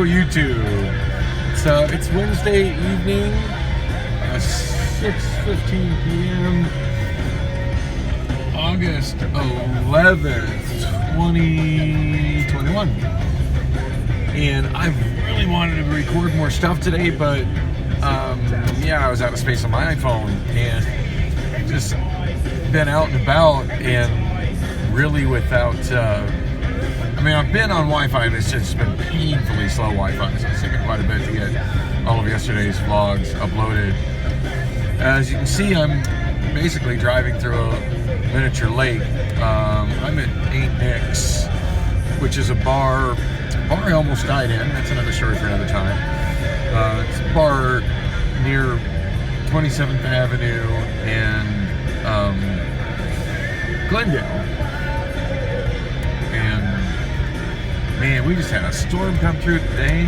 YouTube. It's Wednesday evening, 6:15 p.m. August 11th, 2021. And I really wanted to record more stuff today, but I was out of space on my iPhone and just been out and about and really without I've been on Wi-Fi, but it's just been painfully slow Wi-Fi, so it's taken quite a bit to get all of yesterday's vlogs uploaded. As you can see, I'm basically driving through a miniature lake. I'm at Ain't Nick's, which is a bar I almost died in. That's another story for another time. It's a bar near 27th Avenue and Glendale. And man, we just had a storm come through today.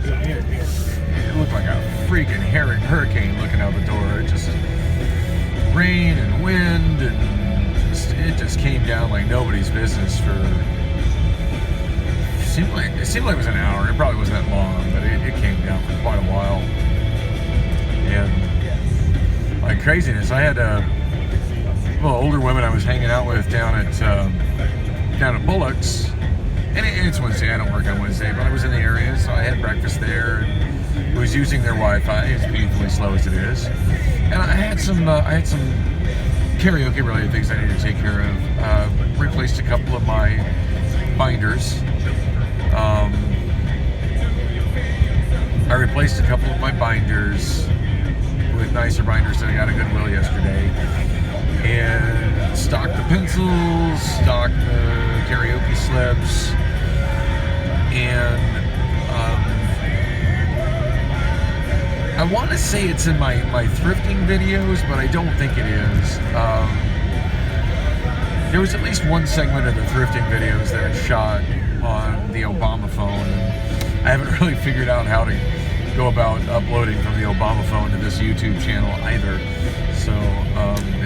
It looked like a freaking hurricane looking out the door. It just rain and wind, and it just came down like nobody's business for. It seemed like it was an hour. It probably wasn't that long, but it came down for quite a while. And like craziness, I had older women I was hanging out with down at Bullock's. And it's Wednesday. I don't work on Wednesday, but I was in the area, so I had breakfast there and was using their Wi-Fi, as painfully slow as it is. And I had some karaoke-related things I needed to take care of. Replaced a couple of my binders. I replaced a couple of my binders with nicer binders that I got at Goodwill yesterday, and stocked the pencils, stocked the karaoke slips, and I want to say it's in my thrifting videos, but I don't think it is. There was at least one segment of the thrifting videos that I shot on the Obama phone, and I haven't really figured out how to go about uploading from the Obama phone to this YouTube channel either. So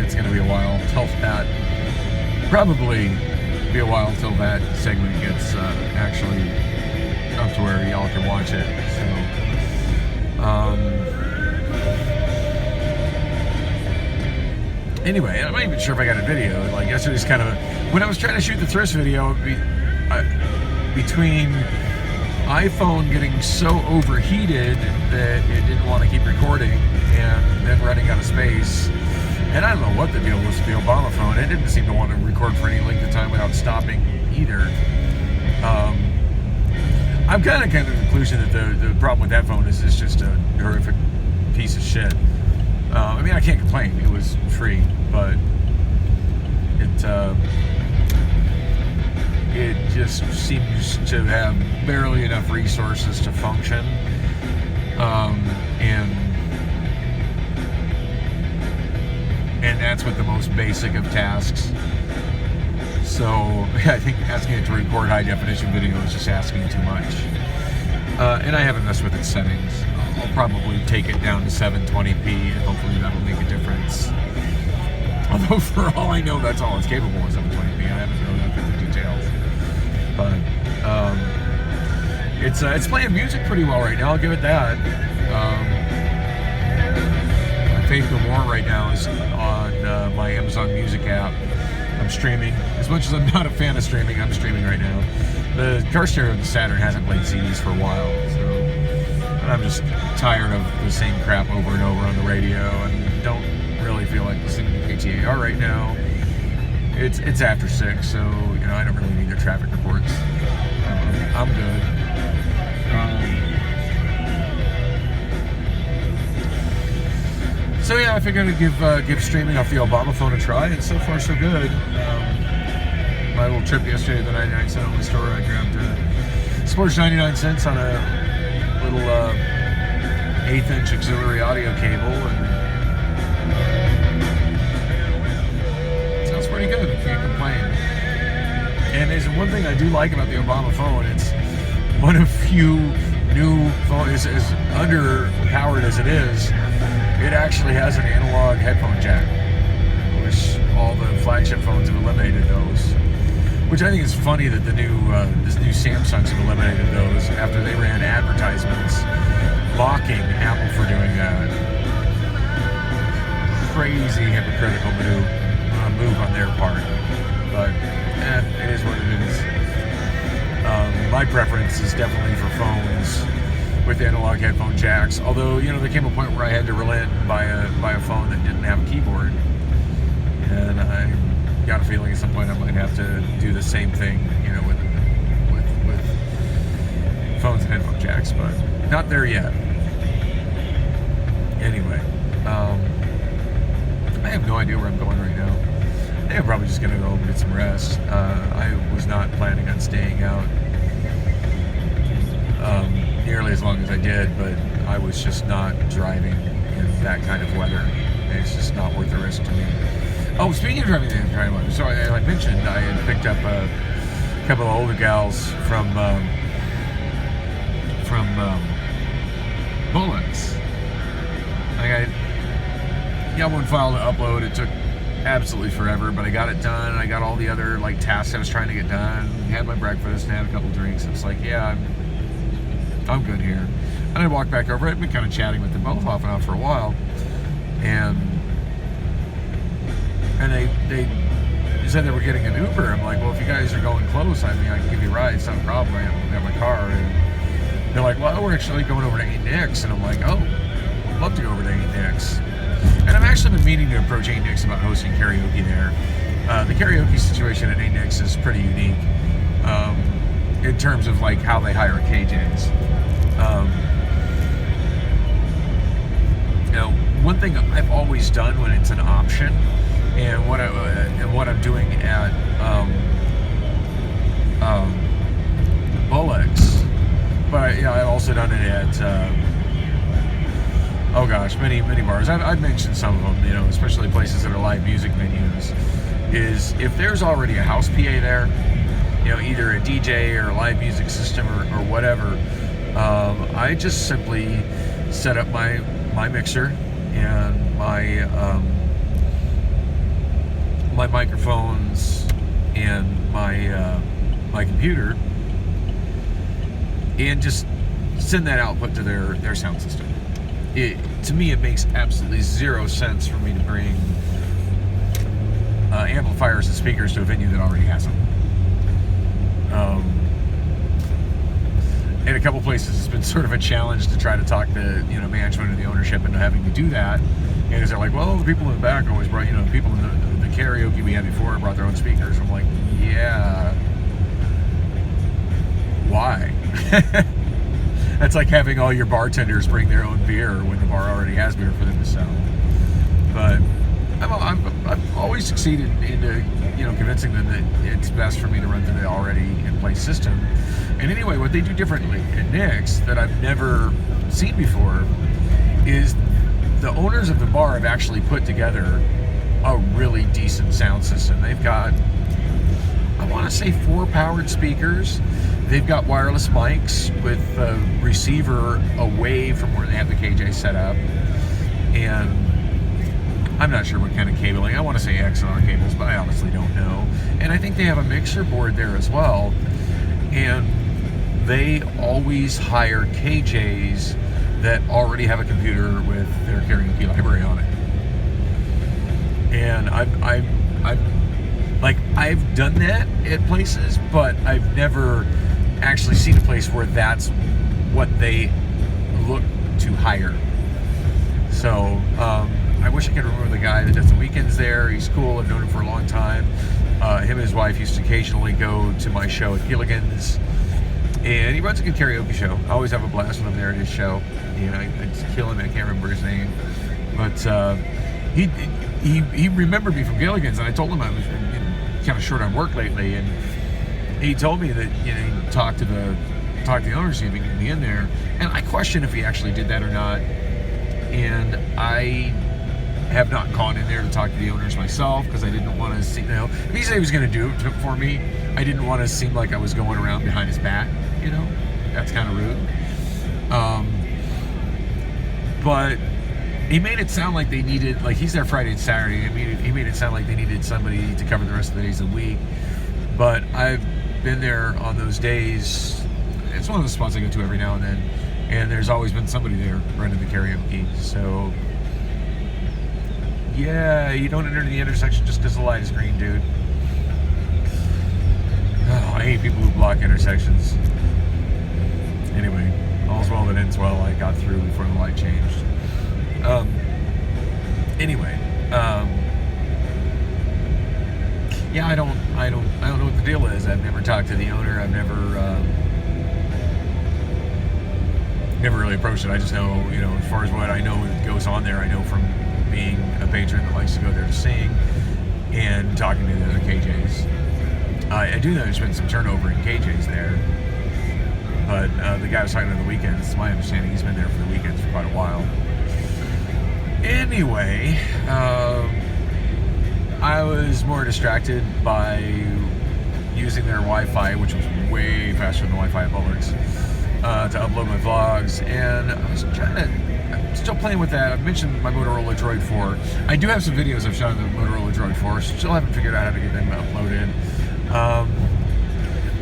it's going to be a while until that. Probably be a while until that segment gets actually up to where y'all can watch it. So anyway, I'm not even sure if I got a video. Like yesterday's kind of when I was trying to shoot the thrift video, between iPhone getting so overheated that it didn't want to keep recording, and then running out of space. And I don't know what the deal was with the Obama phone. It didn't seem to want to record for any length of time without stopping either. I'm kind of the conclusion that the problem with that phone is it's just a horrific piece of shit. I can't complain. It was free, but it just seems to have barely enough resources to function, and that's with the most basic of tasks. So I think asking it to record high definition video is just asking too much. And I haven't messed with its settings. I'll probably take it down to 720p, and hopefully that'll make a difference. Although for all I know, that's all it's capable of, 720p. I haven't really looked at the details. But it's playing music pretty well right now. I'll give it that. My Faith No More right now is on my Amazon Music app. I'm streaming. As much as I'm not a fan of streaming, I'm streaming right now. The car stereo of the Saturn hasn't played CDs for a while, so I'm just tired of the same crap over and over on the radio, and don't really feel like listening to KTAR right now. It's after 6, so I don't really need their traffic reports. I'm good. So I figured I'd give streaming off the Obama phone a try, and so far so good. My little trip yesterday to the 99-cent only store, I grabbed Sports 99 cents on a little 1/8-inch auxiliary audio cable, and sounds pretty good. Can't complain. And there's one thing I do like about the Obama phone. It's one of few new phones, as underpowered as it is. It actually has an analog headphone jack, which all the flagship phones have eliminated those. Which I think is funny that the new this new Samsungs have eliminated those after they ran advertisements mocking Apple for doing that. Crazy hypocritical move on their part, but it is what it is. My preference is definitely for phones with analog headphone jacks. Although there came a point where I had to relent and buy a phone that didn't have a keyboard, and I got a feeling at some point I might have to do the same thing, with phones and headphone jacks, but not there yet. Anyway, I have no idea where I'm going right now. I think I'm probably just gonna go home and get some rest. I was not planning on staying out nearly as long as I did, but I was just not driving in that kind of weather. It's just not worth the risk to me. Oh, speaking of driving in that kind of weather, so I mentioned I had picked up a couple of older gals from Bullets. I got one file to upload. It took absolutely forever, but I got it done. I got all the other tasks I was trying to get done. Had my breakfast and had a couple drinks. It's like, yeah, I'm good here. And I walked back over. I'd been kind of chatting with them both off and on for a while, and they said they were getting an Uber. I'm like, well, if you guys are going close, I mean, I can give you a ride. It's not a problem. I have my car. And they're like, well, we're actually going over to Ain't Nick's. And I'm like, oh, I'd love to go over to Ain't Nick's. And I've actually been meaning to approach Ain't Nick's about hosting karaoke there. The karaoke situation at Ain't Nick's is pretty unique in terms of how they hire KJs. One thing I've always done when it's an option, and what I'm doing at Bullocks, but I've also done it at many bars. I've mentioned some of them, especially places that are live music venues. Is if there's already a house PA there, either a DJ or a live music system or whatever, I just simply set up my mixer and my microphones and my computer, and just send that output to their sound system. To me, it makes absolutely zero sense for me to bring amplifiers and speakers to a venue that already has them. In a couple places, it's been sort of a challenge to try to talk the management and the ownership into having to do that. And they're like, well, the people in the back always brought, people in the karaoke we had before brought their own speakers. I'm like, yeah, why? That's like having all your bartenders bring their own beer when the bar already has beer for them to sell. But I've always succeeded in convincing them that it's best for me to run through the already in place system. And anyway, what they do differently at Nick's that I've never seen before is the owners of the bar have actually put together a really decent sound system. They've got, I want to say, 4 powered speakers. They've got wireless mics with a receiver away from where they have the KJ set up. And I'm not sure what kind of cabling. I want to say XLR cables, but I honestly don't know. And I think they have a mixer board there as well. And they always hire KJs that already have a computer with their karaoke library on it. And I've done that at places, but I've never actually seen a place where that's what they look to hire. So I wish I could remember the guy that does the weekends there. He's cool. I've known him for a long time. Him and his wife used to occasionally go to my show at Gilligan's, and he runs a good karaoke show. I always have a blast with him there at his show. I just kill him. I can't remember his name, but he remembered me from Gilligan's, and I told him I was kind of short on work lately, and he told me that he talked to the owner, see if he could be in there, and I question if he actually did that or not. And I have not gone in there to talk to the owners myself because I didn't want to see, if he said he was going to do it for me, I didn't want to seem like I was going around behind his back, that's kind of rude. But he made it sound like they needed, he's there Friday and Saturday. He made it sound like they needed somebody to cover the rest of the days of the week. But I've been there on those days. It's one of the spots I go to every now and then, and there's always been somebody there running the karaoke. So yeah, you don't enter the intersection just because the light is green, dude. Oh, I hate people who block intersections. Anyway, all's well that ends well. I got through before the light changed. Yeah, I don't know what the deal is. I've never talked to the owner. I've never really approached it. I just know, as far as what I know that goes on there, I know from being a patron that likes to go there to sing and talking to the other KJs. I do know there's been some turnover in KJs there, but the guy was talking on the weekends. It's my understanding he's been there for the weekends for quite a while. Anyway, I was more distracted by using their Wi-Fi, which was way faster than the Wi-Fi at Bullards, to upload my vlogs, and I was I'm still playing with that. I've mentioned my Motorola Droid 4. I do have some videos I've shot on the Motorola Droid 4, still haven't figured out how to get them uploaded.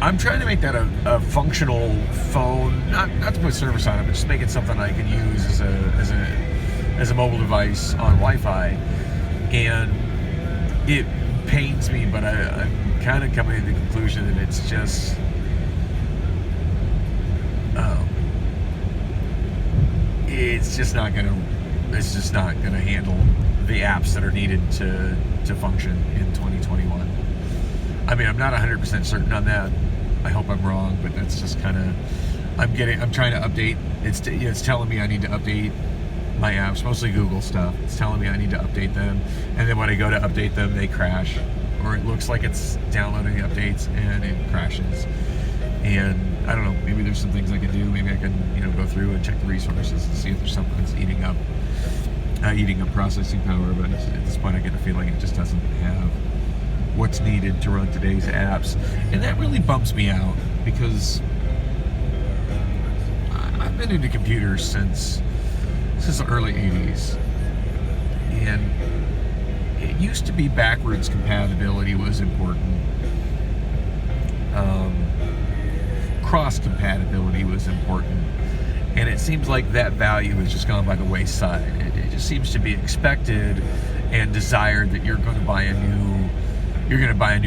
I'm trying to make that a functional phone, not to put service on it, but just make it something I can use as a mobile device on Wi-Fi. And it pains me, but I'm kind of coming to the conclusion that it's just it's just not gonna handle the apps that are needed to function in 2021. I mean, I'm not 100% certain on that. I hope I'm wrong, but that's just kind of, I'm trying to update. It's telling me I need to update my apps, mostly Google stuff. It's telling me I need to update them, and then when I go to update them, they crash, or it looks like it's downloading the updates and it crashes. And I don't know, maybe there's some things I can do. Maybe I can, go through and check the resources and see if there's something that's eating up processing power. But at this point, I get the feeling it just doesn't have what's needed to run today's apps, and that really bumps me out because I've been into computers since the early 80s, and it used to be backwards compatibility was important. Cross compatibility was important, and it seems like that value has just gone by the wayside. It just seems to be expected and desired that you're going to buy a new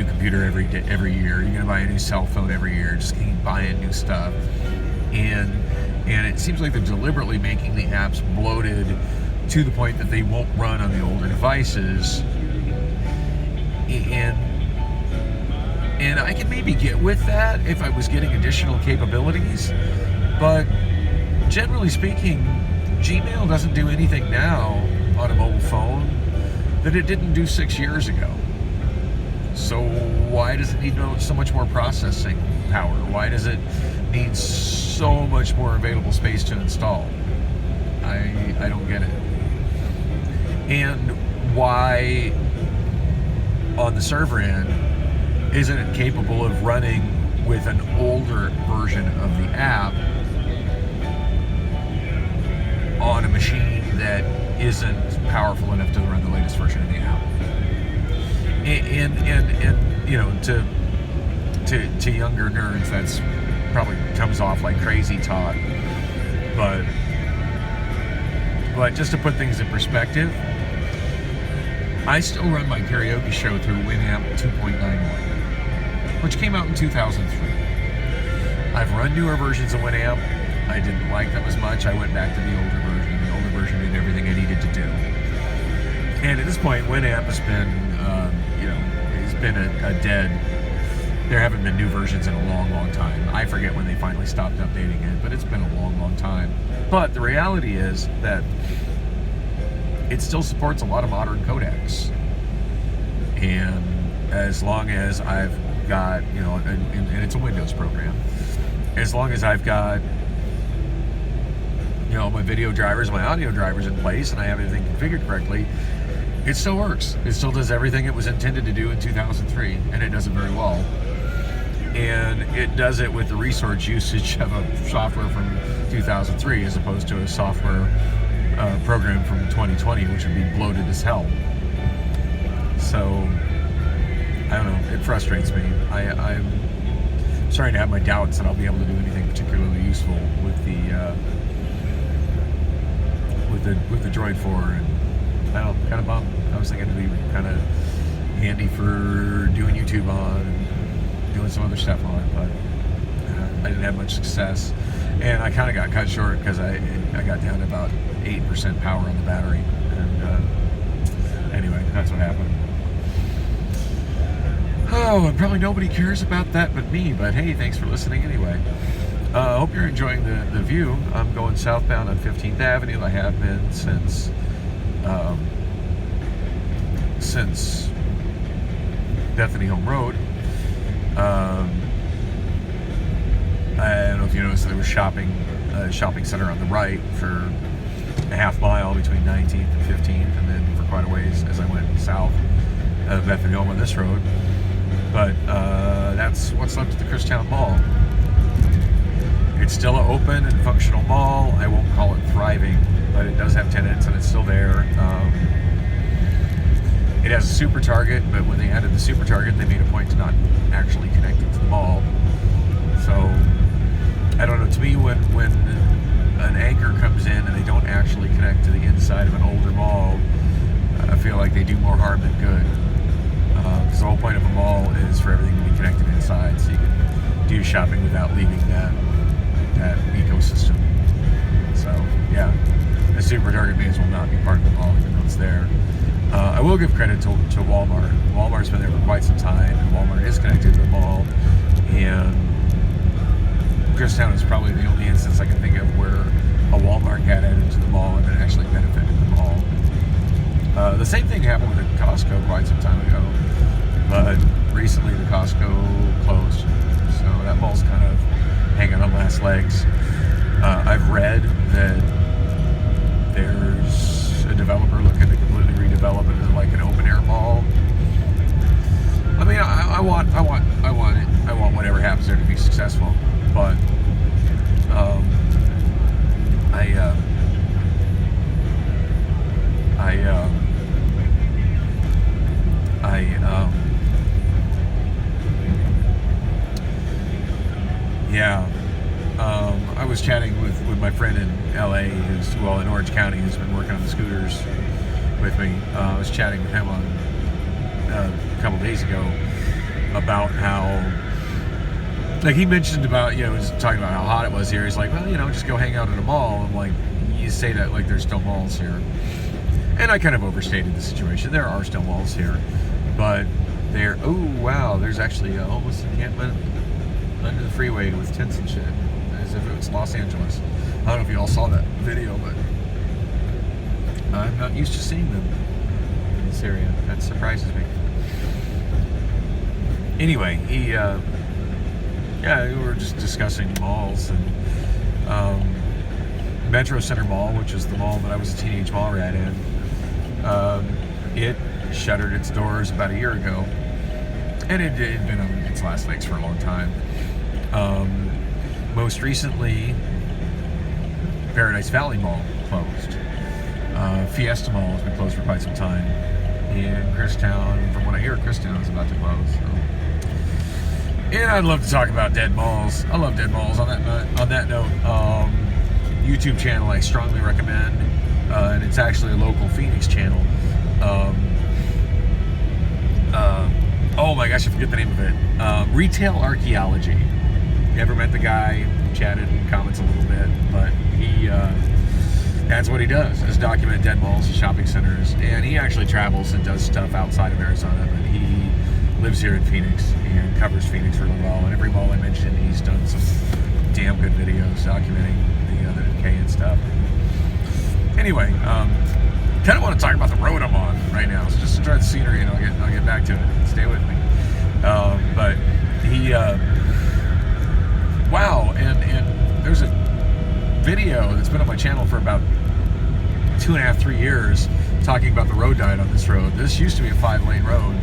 computer every year. You're going to buy a new cell phone every year. Just keep buying new stuff, and it seems like they're deliberately making the apps bloated to the point that they won't run on the older devices. And I can maybe get with that if I was getting additional capabilities, but generally speaking, Gmail doesn't do anything now on a mobile phone that it didn't do 6 years ago. So why does it need so much more processing power? Why does it need so much more available space to install? I don't get it. And why on the server end isn't it capable of running with an older version of the app on a machine that isn't powerful enough to run the latest version of the app? And to younger nerds, that's probably comes off like crazy talk, but just to put things in perspective, I still run my karaoke show through Winamp 2.91, which came out in 2003. I've run newer versions of Winamp. I didn't like them as much. I went back to the older version. The older version did everything I needed to do. And at this point, Winamp has been, it's been a dead. There haven't been new versions in a long, long time. I forget when they finally stopped updating it, but it's been a long, long time. But the reality is that it still supports a lot of modern codecs. And as long as I've got, and it's a Windows program, as long as I've got, my video drivers, my audio drivers in place, and I have everything configured correctly, it still works. It still does everything it was intended to do in 2003, and it does it very well. And it does it with the resource usage of a software from 2003 as opposed to a software program from 2020, which would be bloated as hell. So I don't know, it frustrates me. I'm starting to have my doubts that I'll be able to do anything particularly useful with the Droid 4, and I don't know, kind of bummed. I was thinking it'd be kind of handy for doing YouTube on and doing some other stuff on, but I didn't have much success, and I kind of got cut short because I got down to about 8% power on the battery, and anyway, that's what happened. Oh, and probably nobody cares about that but me, but hey, thanks for listening anyway. I hope you're enjoying the view. I'm going southbound on 15th Avenue. I have been since Bethany Home Road. I don't know if you noticed, there was shopping center on the right for a half mile between 19th and 15th, and then for quite a ways as I went south of Bethany Home on this road. But that's what's left of the Christown Mall. It's still an open and functional mall. I won't call it thriving, but it does have tenants and it's still there. It has a Super Target, but when they added the Super Target, they made a point to not actually connect it to the mall. So, I don't know, to me, when an anchor comes in and they don't actually connect to the inside of an older mall, I feel like they do more harm than good. Because the whole point of a mall is for everything to be connected inside, so you can do shopping without leaving that ecosystem. So, yeah, a Super Target may as well not be part of the mall, even though it's there. I will give credit to Walmart. Walmart's been there for quite some time, and Walmart is connected to the mall. And Christown is probably the only instance I can think of where a Walmart got added to the mall and it actually benefited the mall. The same thing happened with the Costco quite some time ago, but recently the Costco closed, so that mall's kind of hanging on last legs. I've read that there's a developer looking to completely redevelop it as like an open air mall. I mean, I want whatever happens there to be successful, but I was chatting with my friend in LA, in Orange County, who's been working on the scooters with me. I was chatting with him on a couple days ago about how, like, he mentioned about, he was talking about how hot it was here. He's like, well, just go hang out at a mall. I'm like, you say that like there's still malls here. And I kind of overstated the situation. There are still malls here, but there's actually a homeless encampment under the freeway with tents and shit, as if it was Los Angeles. I don't know if you all saw that video, but I'm not used to seeing them in this area. That surprises me. Anyway, we were just discussing malls, and Metro Center Mall, which is the mall that I was a teenage mall rat in, it shuttered its doors about a year ago, and it had been on its last legs for a long time. Most recently, Paradise Valley Mall closed. Fiesta Mall has been closed for quite some time. And Christown, from what I hear, Christown is about to close. So. And I'd love to talk about dead malls. I love dead malls. On that note, YouTube channel I strongly recommend, and it's actually a local Phoenix channel. Oh my gosh, I forget the name of it. Retail Archaeology. You ever met the guy? Chatted and comments a little bit, but he that's what he does, is document dead malls and shopping centers. And he actually travels and does stuff outside of Arizona, but he lives here in Phoenix and covers Phoenix really well. And every mall I mentioned, he's done some damn good videos documenting the decay and stuff. Anyway, kind of want to talk about the road I'm on right now. So just enjoy the scenery, and I'll get back to it. Stay with me. But he, wow, and there's a video that's been on my channel for about 2.5, 3 years talking about the road diet on this road. This used to be a 5-lane road,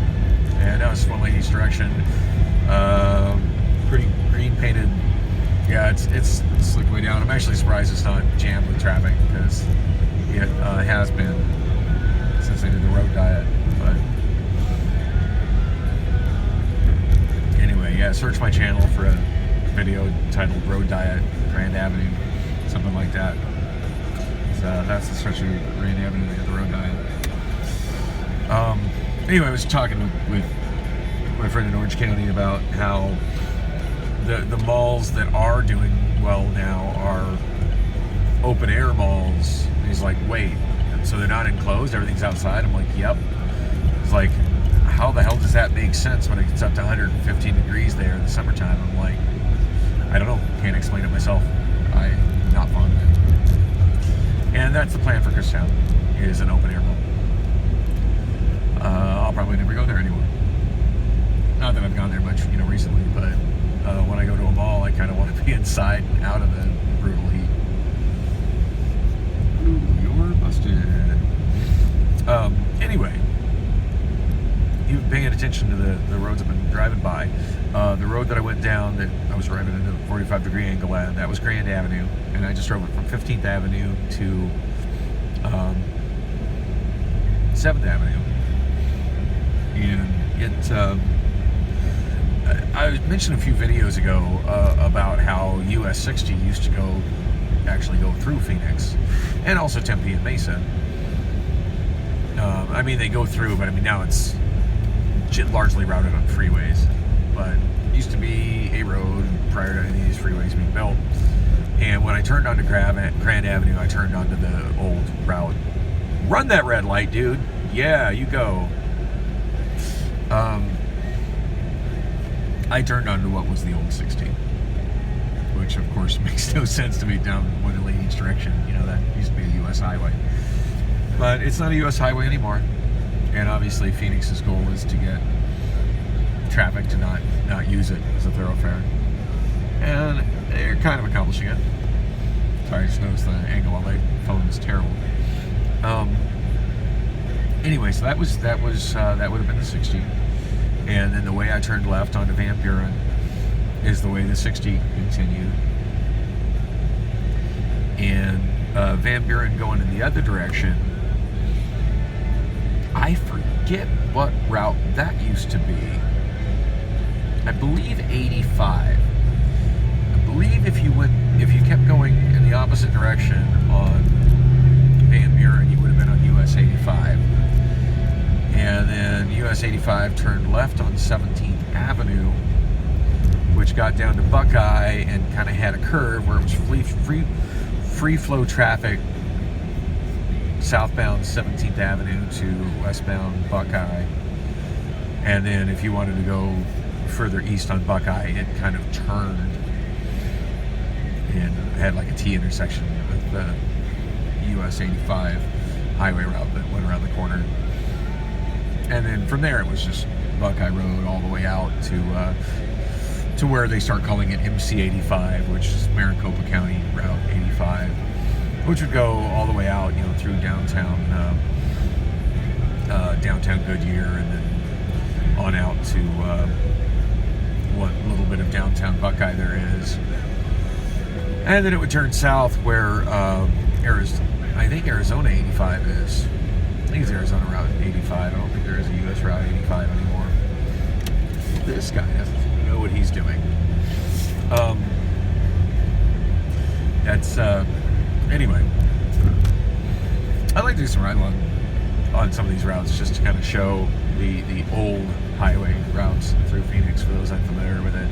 and now it's 1 lane each direction. Pretty green painted. Yeah, it's slick way down. I'm actually surprised it's not jammed with traffic, because it has been since they did the road diet. But yeah, search my channel for a video titled Road Diet, Grand Avenue, something like that. So that's the stretch of Grand Avenue to get the Road Diet. Anyway, I was talking with my friend in Orange County about how the malls that are doing well now are open air malls. And he's like, wait, so they're not enclosed, everything's outside? I'm like, yep. It's like, how the hell does that make sense when it gets up to 115 degrees there in the summertime? I'm like, I don't know, can't explain it myself. I'm not fond of it. And that's the plan for Christown, is an open air mall. I'll probably never go there anymore. Not that I've gone there much, recently, but when I go to a mall, I kind of want to be inside and out of the brutal heat. Ooh, you're busted. Anyway, you've been paying attention to the roads I've been driving by. The road that I went down that I was driving into a 45-degree angle at, that was Grand Avenue, and I just drove it from 15th Avenue to 7th Avenue. And it, I mentioned a few videos ago about how US 60 used to actually go through Phoenix, and also Tempe and Mesa. I mean, they go through, but I mean, now it's largely routed on freeways. But it used to be a road prior to any of these freeways being built. And when I turned onto Grand Avenue, I turned onto the old route. Run that red light, dude. Yeah, you go. I turned onto what was the old 60, which of course makes no sense to me down Woodley each direction. That used to be a U.S. highway. But it's not a U.S. highway anymore. And obviously Phoenix's goal is to get traffic to not use it as a thoroughfare. And they're kind of accomplishing it. Sorry, I just noticed the angle on my phone is terrible. Anyway, so that would have been the 60. And then the way I turned left onto Van Buren is the way the 60 continued. And Van Buren going in the other direction, I forget what route that used to be. I believe 85. I believe if you kept going in the opposite direction on Van Buren, you would have been on US 85. And then US 85 turned left on 17th Avenue, which got down to Buckeye and kind of had a curve where it was free flow traffic southbound 17th Avenue to westbound Buckeye. And then if you wanted to go further east on Buckeye, it kind of turned and had like a T intersection with the US 85 highway route that went around the corner. And then from there, it was just Buckeye Road all the way out to where they start calling it MC 85, which is Maricopa County Route 85, which would go all the way out, through downtown Goodyear, and then on out to what little bit of downtown Buckeye there is. And then it would turn south where I think Arizona 85 is. I think it's Arizona Route 85. I don't think there is a U.S. Route 85 anymore. This guy doesn't know what he's doing. Anyway. I'd like to do some ride along on some of these routes just to kind of show the old highway routes through Phoenix for those unfamiliar with it.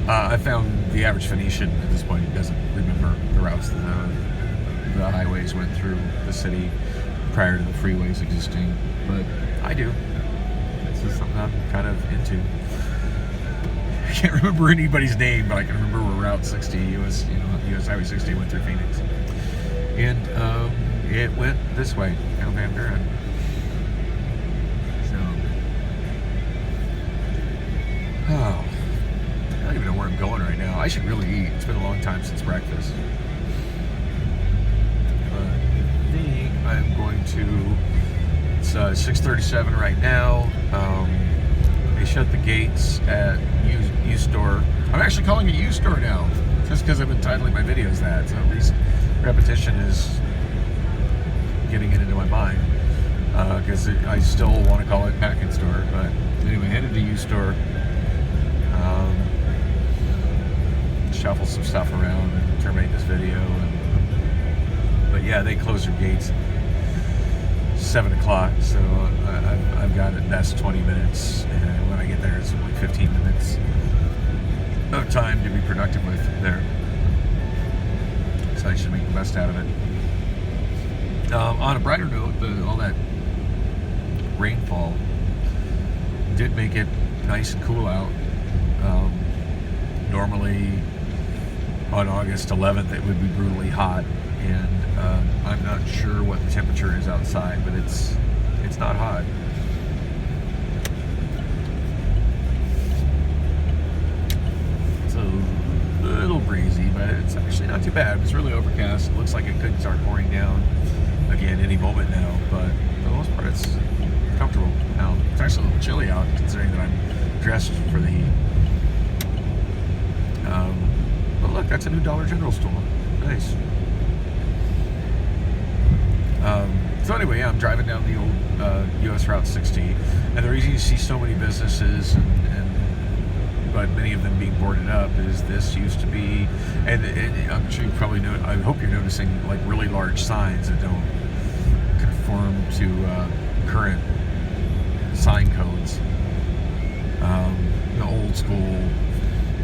I found the average Phoenician at this point doesn't remember the routes that the highways went through the city prior to the freeways existing, but I do. This is something I'm kind of into. I can't remember anybody's name, but I can remember where Route 60, US Highway 60 went through Phoenix. And it went this way, down Van Buren. So, I don't even know where I'm going right now. I should really eat. It's been a long time since breakfast. I think I'm going to, it's 6:37 right now. They shut the gates at U-Store. I'm actually calling it U-Store now, just because I've been titling my videos that, so at least repetition is getting it into my mind, because I still want to call it Pack-In Store. But anyway, headed to U-Store. shuffle some stuff around and terminate this video. But yeah, they close their gates 7 o'clock, so I've got at best 20 minutes, and when I get there, it's like 15 minutes of time to be productive with there. So I should make the best out of it. On a brighter note, all that rainfall did make it nice and cool out. Normally on August 11th it would be brutally hot, and I'm not sure what the temperature is outside, but it's not hot. It's a little breezy, but it's actually not too bad. It's really overcast. It looks like it could start pouring down again any moment now, but for the most part it's comfortable. Now, it's actually a little chilly out considering that I'm dressed for the heat. But look, that's a new Dollar General store. Nice. So anyway, yeah, I'm driving down the old US Route 60, and the reason you see so many businesses but many of them being boarded up is this used to be, and I'm sure you probably know, I hope you're noticing like really large signs that don't conform to current sign codes. The old school,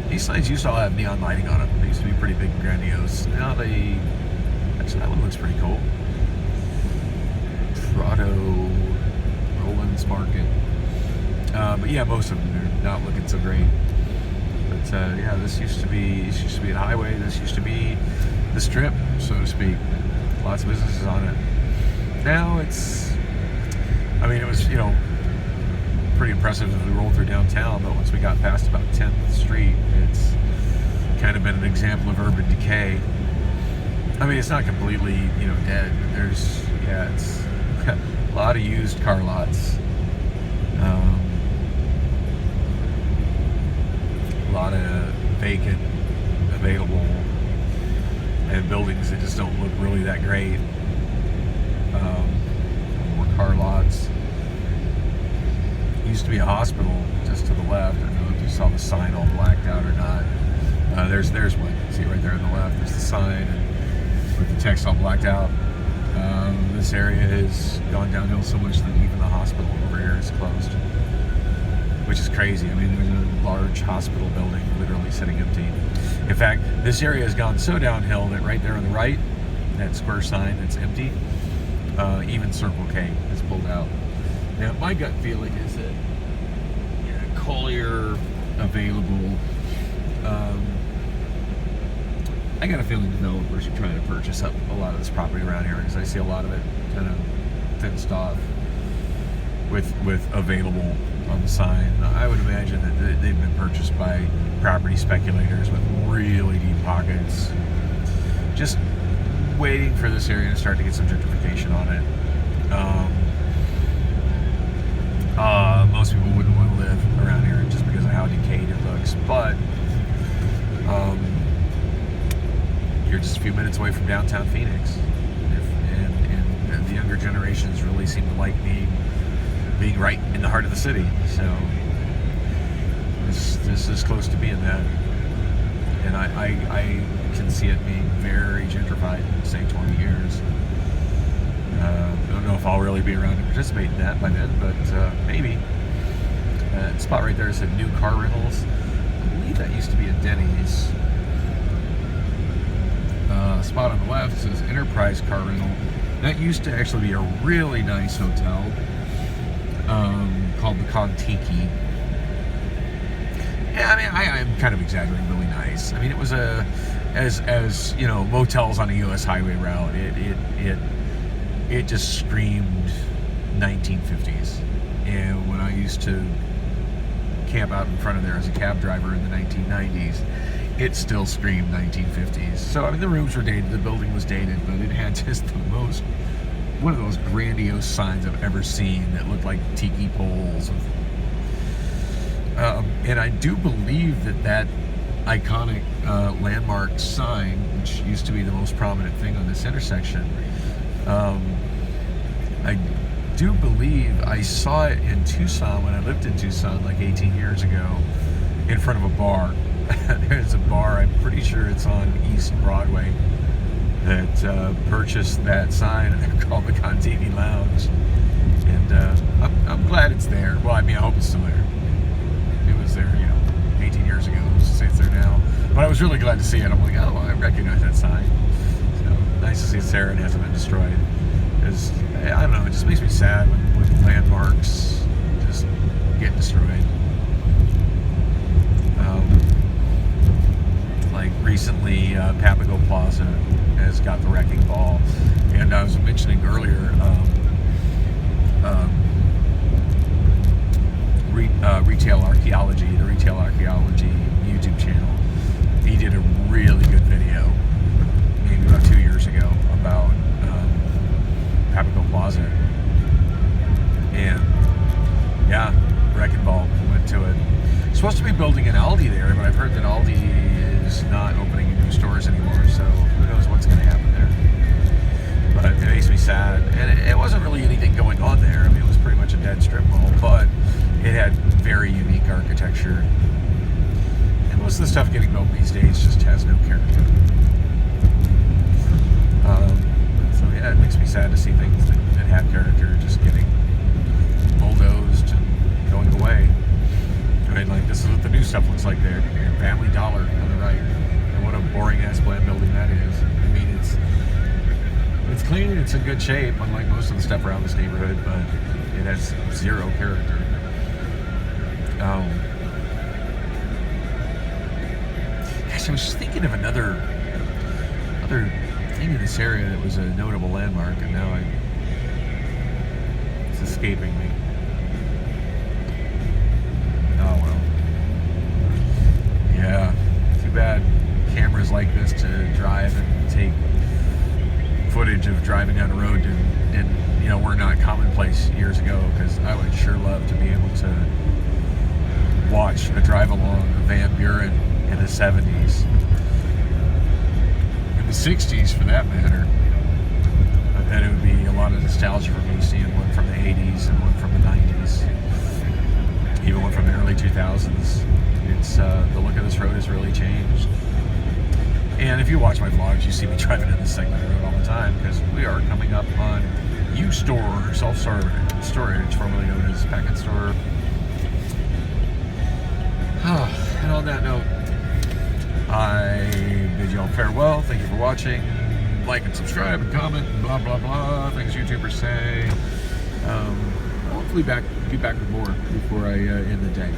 these signs used to all have neon lighting on them. They used to be pretty big and grandiose. Now actually that one looks pretty cool. Prado, Roland's Market. But yeah, most of them are not looking so great. But yeah, this used to be a highway. This used to be the strip, so to speak. Lots of businesses on it. Now it was, pretty impressive as we rolled through downtown, but once we got past about 10th Street, it's kind of been an example of urban decay. I mean, it's not completely, dead. There's, it's a lot of used car lots. A lot of vacant, available, and buildings that just don't look really that great. More car lots. Used to be a hospital just to the left. I don't know if you saw the sign all blacked out or not. There's one. See right there on the left. There's the sign and with the text all blacked out. This area has gone downhill so much that even the hospital over here is closed, which is crazy. I mean, there's a large hospital building literally sitting empty. In fact, this area has gone so downhill that right there on the right, that square sign that's empty, even Circle K is pulled out. Now, my gut feeling is that Collier available. I got a feeling developers are trying to purchase up a lot of this property around here because I see a lot of it kind of fenced off with available on the sign. I would imagine that they've been purchased by property speculators with really deep pockets, just waiting for this area to start to get some gentrification on it. Most people wouldn't want to live around here just because of how decayed it looks, but you're just a few minutes away from downtown Phoenix, and the younger generations really seem to like being right in the heart of the city. So this is close to being that, and I can see it being very gentrified in say 20 years. I don't know if I'll really be around to participate in that by then, but maybe. The spot right there said new car rentals. I believe that used to be a Denny's. Spot on the left says Enterprise Car Rental. That used to actually be a really nice hotel called the Contiki. Yeah, I mean, I'm kind of exaggerating. Really nice. I mean, it was as motels on a U.S. highway route. It just screamed 1950s. And when I used to camp out in front of there as a cab driver in the 1990s, it still screamed 1950s. So I mean, the rooms were dated, the building was dated, but it had just one of those grandiose signs I've ever seen that looked like tiki poles. And I do believe that iconic landmark sign, which used to be the most prominent thing on this intersection, I do believe I saw it in Tucson when I lived in Tucson like 18 years ago in front of a bar. there's a bar, I'm pretty sure it's on East Broadway, that purchased that sign, and they're called the Contiki Lounge. And I'm glad it's there. Well, I mean, I hope it's still there. It was there, 18 years ago. Let's just say it's there now. But I was really glad to see it. I'm like, oh, I recognize that sign. So nice to see it's there and hasn't been destroyed. Because, I don't know, it just makes me sad when landmarks just get destroyed. Like recently, Papago Plaza has got the wrecking ball. And I was mentioning earlier, Retail Archaeology, the Retail Archaeology YouTube channel. He did a really good video, maybe about 2 years ago, about Papago Plaza. And yeah, wrecking ball went to it. Supposed to be building an Aldi there, but I've heard that Aldi is not opening new stores anymore, so who knows what's going to happen there. But it makes me sad. And it wasn't really anything going on there. I mean, it was pretty much a dead strip mall, but it had very unique architecture. And most of the stuff getting built these days just has no character. So yeah, it makes me sad to see things that have character just getting bulldozed and going away. I mean, like, this is what the new stuff looks like there. Family Dollar on the right. And what a boring ass bland building that is. I mean, it's clean, it's in good shape, unlike most of the stuff around this neighborhood, but it has zero character. Gosh, I was just thinking of another thing in this area that was a notable landmark, and now it's escaping me. Oh well. Yeah, too bad cameras like this to drive and take footage of driving down the road and were not commonplace years ago, because I would sure love to be able to watch a drive along of Van Buren in the 70s, in the 60s for that matter. I bet it would be a lot of nostalgia for me seeing one from the 80s and one from the 90s, even one from the early 2000s. It's the look of this road has really changed. And if you watch my vlogs, you see me driving in this segment of the road all the time, because we are coming up on U-Store, self-storage, formerly known as Packet Store. And on that note, I bid you all farewell. Thank you for watching. Like and subscribe and comment and blah, blah, blah. Things YouTubers say. Hopefully be back with more before I end the day.